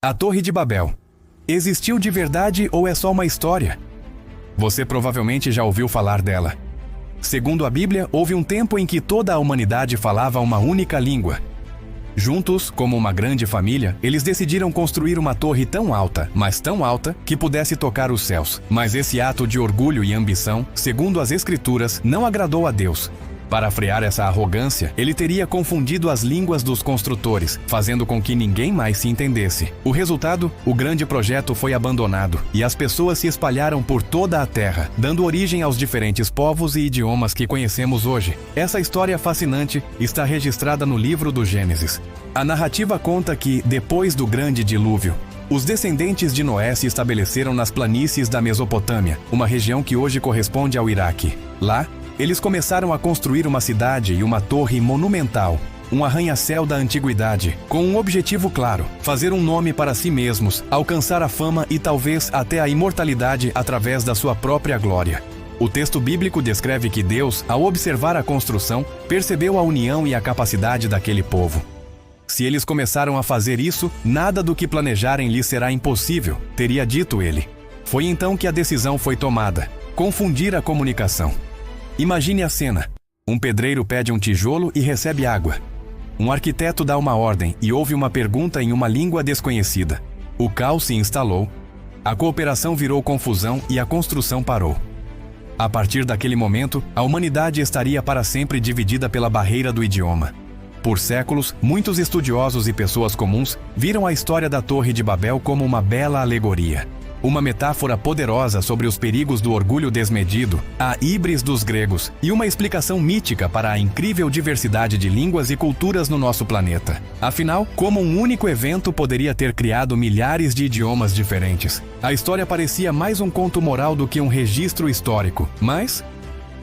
A Torre de Babel. Existiu de verdade ou é só uma história? Você provavelmente já ouviu falar dela. Segundo a Bíblia, houve um tempo em que toda a humanidade falava uma única língua. Juntos, como uma grande família, eles decidiram construir uma torre tão alta, mas tão alta, que pudesse tocar os céus. Mas esse ato de orgulho e ambição, segundo as Escrituras, não agradou a Deus. Para frear essa arrogância, ele teria confundido as línguas dos construtores, fazendo com que ninguém mais se entendesse. O resultado? O grande projeto foi abandonado, e as pessoas se espalharam por toda a terra, dando origem aos diferentes povos e idiomas que conhecemos hoje. Essa história fascinante está registrada no livro do Gênesis. A narrativa conta que, depois do grande dilúvio, os descendentes de Noé se estabeleceram nas planícies da Mesopotâmia, uma região que hoje corresponde ao Iraque. Lá, eles começaram a construir uma cidade e uma torre monumental, um arranha-céu da antiguidade, com um objetivo claro: fazer um nome para si mesmos, alcançar a fama e talvez até a imortalidade através da sua própria glória. O texto bíblico descreve que Deus, ao observar a construção, percebeu a união e a capacidade daquele povo. Se eles começaram a fazer isso, nada do que planejarem lhes será impossível, teria dito ele. Foi então que a decisão foi tomada: confundir a comunicação. Imagine a cena. Um pedreiro pede um tijolo e recebe água. Um arquiteto dá uma ordem e ouve uma pergunta em uma língua desconhecida. O caos se instalou, a cooperação virou confusão e a construção parou. A partir daquele momento, a humanidade estaria para sempre dividida pela barreira do idioma. Por séculos, muitos estudiosos e pessoas comuns viram a história da Torre de Babel como uma bela alegoria. Uma metáfora poderosa sobre os perigos do orgulho desmedido, a híbris dos gregos, e uma explicação mítica para a incrível diversidade de línguas e culturas no nosso planeta. Afinal, como um único evento poderia ter criado milhares de idiomas diferentes? A história parecia mais um conto moral do que um registro histórico. Mas,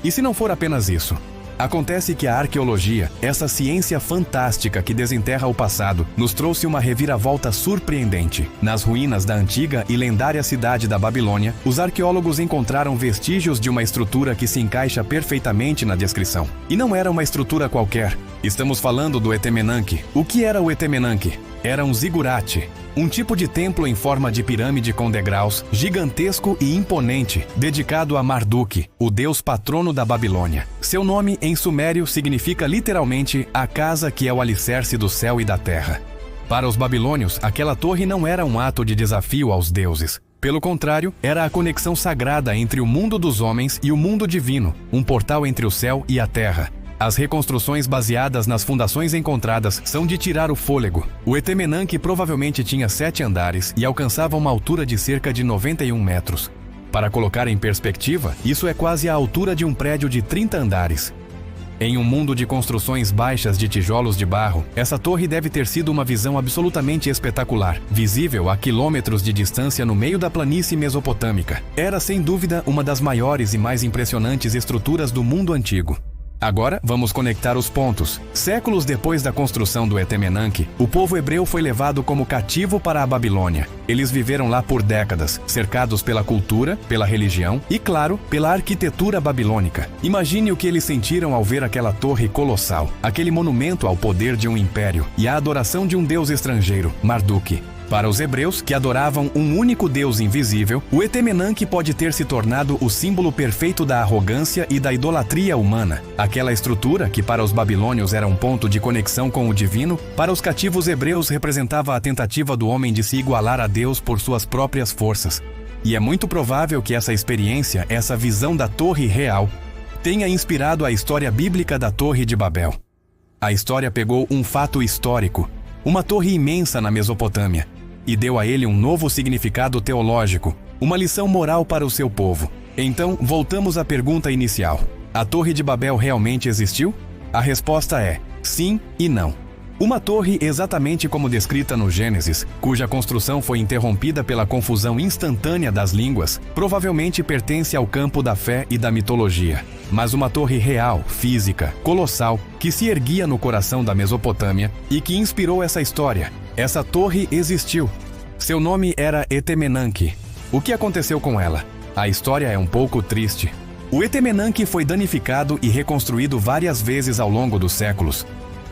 e se não for apenas isso? Acontece que a arqueologia, essa ciência fantástica que desenterra o passado, nos trouxe uma reviravolta surpreendente. Nas ruínas da antiga e lendária cidade da Babilônia, os arqueólogos encontraram vestígios de uma estrutura que se encaixa perfeitamente na descrição. E não era uma estrutura qualquer. Estamos falando do Etemenanque. O que era o Etemenanque? Era um zigurate, um tipo de templo em forma de pirâmide com degraus, gigantesco e imponente, dedicado a Marduk, o deus patrono da Babilônia. Seu nome em sumério significa literalmente a casa que é o alicerce do céu e da terra. Para os babilônios, aquela torre não era um ato de desafio aos deuses. Pelo contrário, era a conexão sagrada entre o mundo dos homens e o mundo divino, um portal entre o céu e a terra. As reconstruções baseadas nas fundações encontradas são de tirar o fôlego. O Etemenanque provavelmente tinha 7 andares e alcançava uma altura de cerca de 91 metros. Para colocar em perspectiva, isso é quase a altura de um prédio de 30 andares. Em um mundo de construções baixas de tijolos de barro, essa torre deve ter sido uma visão absolutamente espetacular, visível a quilômetros de distância no meio da planície mesopotâmica. Era sem dúvida uma das maiores e mais impressionantes estruturas do mundo antigo. Agora, vamos conectar os pontos. Séculos depois da construção do Etemenanque, o povo hebreu foi levado como cativo para a Babilônia. Eles viveram lá por décadas, cercados pela cultura, pela religião e, claro, pela arquitetura babilônica. Imagine o que eles sentiram ao ver aquela torre colossal, aquele monumento ao poder de um império e à adoração de um deus estrangeiro, Marduk. Para os hebreus, que adoravam um único Deus invisível, o Etemenanque pode ter se tornado o símbolo perfeito da arrogância e da idolatria humana. Aquela estrutura, que para os babilônios era um ponto de conexão com o divino, para os cativos hebreus representava a tentativa do homem de se igualar a Deus por suas próprias forças. E é muito provável que essa experiência, essa visão da Torre Real, tenha inspirado a história bíblica da Torre de Babel. A história pegou um fato histórico, uma torre imensa na Mesopotâmia, e deu a ele um novo significado teológico, uma lição moral para o seu povo. Então, voltamos à pergunta inicial. A Torre de Babel realmente existiu? A resposta é sim e não. Uma torre exatamente como descrita no Gênesis, cuja construção foi interrompida pela confusão instantânea das línguas, provavelmente pertence ao campo da fé e da mitologia. Mas uma torre real, física, colossal, que se erguia no coração da Mesopotâmia e que inspirou essa história. Essa torre existiu. Seu nome era Etemenanque. O que aconteceu com ela? A história é um pouco triste. O Etemenanque foi danificado e reconstruído várias vezes ao longo dos séculos.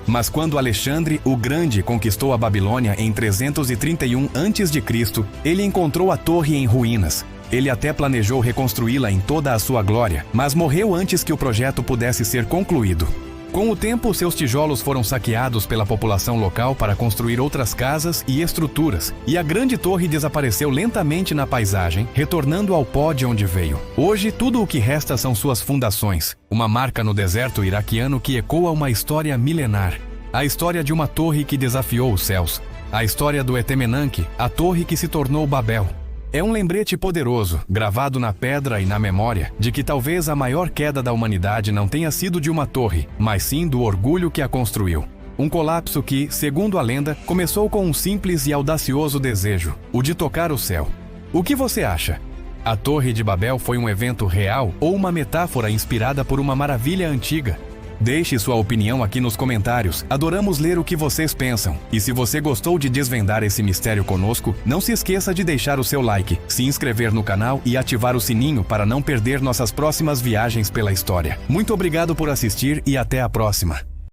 Mas quando Alexandre o Grande conquistou a Babilônia em 331 a.C., ele encontrou a torre em ruínas. Ele até planejou reconstruí-la em toda a sua glória, mas morreu antes que o projeto pudesse ser concluído. Com o tempo, seus tijolos foram saqueados pela população local para construir outras casas e estruturas, e a grande torre desapareceu lentamente na paisagem, retornando ao pó de onde veio. Hoje, tudo o que resta são suas fundações, uma marca no deserto iraquiano que ecoa uma história milenar. A história de uma torre que desafiou os céus. A história do Etemenanque, a torre que se tornou Babel. É um lembrete poderoso, gravado na pedra e na memória, de que talvez a maior queda da humanidade não tenha sido de uma torre, mas sim do orgulho que a construiu. Um colapso que, segundo a lenda, começou com um simples e audacioso desejo, o de tocar o céu. O que você acha? A Torre de Babel foi um evento real ou uma metáfora inspirada por uma maravilha antiga? Deixe sua opinião aqui nos comentários. Adoramos ler o que vocês pensam. E se você gostou de desvendar esse mistério conosco, não se esqueça de deixar o seu like, se inscrever no canal e ativar o sininho para não perder nossas próximas viagens pela história. Muito obrigado por assistir e até a próxima.